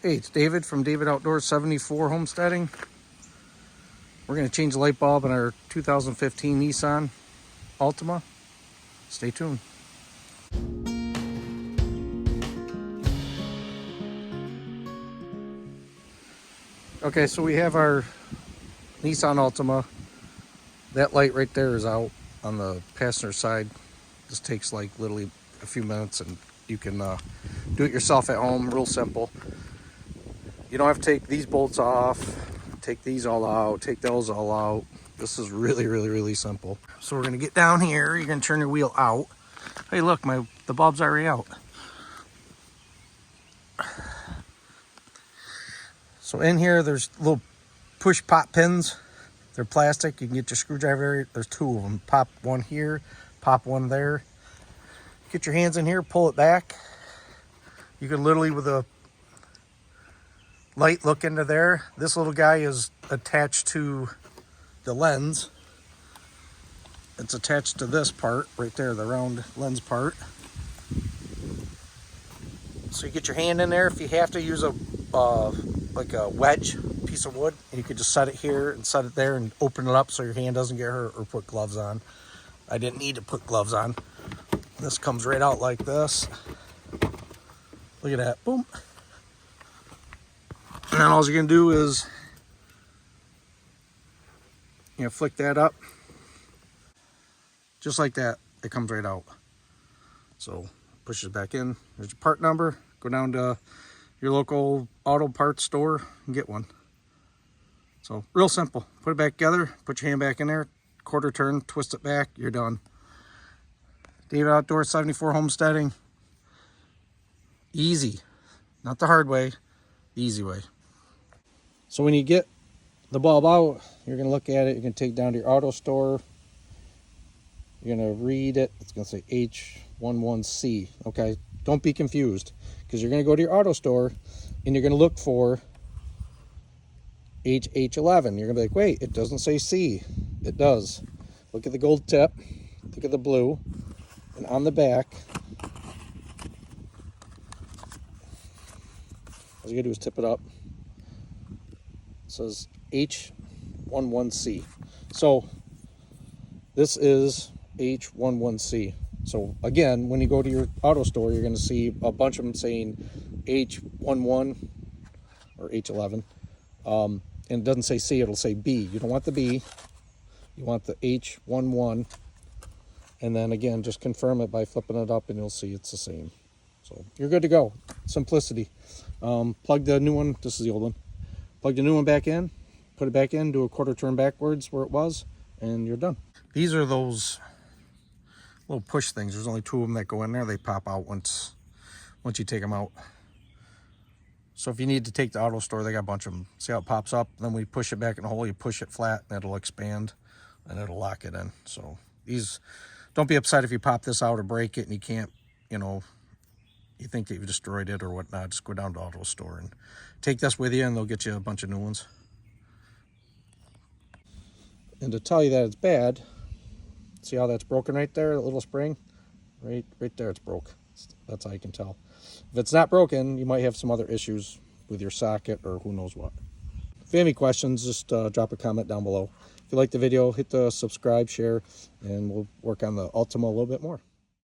Hey, it's David from David Outdoors 74 Homesteading. We're going to change the light bulb in our 2015 Nissan Altima. Stay tuned. Okay, so we have our Nissan Altima. That light right there is out on the passenger side. This takes like literally a few minutes and you can do it yourself at home, real simple. You don't have to take these bolts off, take these all out, take those all out. This is really simple. So we're gonna get down here, you're gonna turn your wheel out. Hey look, the bulb's already out. So in here there's little push pop pins. They're plastic, you can get your screwdriver, there's two of them. Pop one here, pop one there. Get your hands in here, pull it back. You can literally with a light look into there. This little guy is attached to the lens. It's attached to this part right there, the round lens part. So you get your hand in there. If you have to use a like a wedge piece of wood, and you could just set it here and set it there and open it up so your hand doesn't get hurt, or put gloves on. I didn't need to put gloves on. This comes right out like this. Look at that, boom. And then all you're gonna do is, flick that up. Just like that, it comes right out. So push it back in. There's your part number. Go down to your local auto parts store and get one. So real simple. Put it back together, put your hand back in there, quarter turn, twist it back, you're done. David Outdoors 74 Homesteading. Easy. Not the hard way, the easy way. So when you get the bulb out, you're gonna look at it, you're gonna take it down to your auto store. You're gonna read it, it's gonna say H11C, okay? Don't be confused, because you're gonna go to your auto store and you're gonna look for HH11. You're gonna be like, wait, it doesn't say C. It does. Look at the gold tip, look at the blue, and on the back, all you gotta do is tip it up. It says H11C. So this is H11C. So again, when you go to your auto store, you're going to see a bunch of them saying H11 or H11. And it doesn't say C, it'll say B. You don't want the B. You want the H11. And then again, just confirm it by flipping it up and you'll see it's the same. So you're good to go. Simplicity. Plug the new one. This is the old one. Plug the new one back in, put it back in, do a quarter turn backwards where it was, and you're done. These are those little push things. There's only two of them that go in there. They pop out once you take them out. So if you need to take the auto store, they got a bunch of them. See how it pops up? Then we push it back in the hole, you push it flat, and it'll expand, and it'll lock it in. So these, don't be upset if you pop this out or break it and you can't, you think that you've destroyed it or whatnot. Just go down to the auto store and take this with you, and they'll get you a bunch of new ones. And to tell you that it's bad, see how that's broken right there, the little spring? Right there, it's broke. That's how you can tell. If it's not broken, you might have some other issues with your socket or who knows what. If you have any questions, just drop a comment down below. If you like the video, hit the subscribe, share, and we'll work on the Altima a little bit more.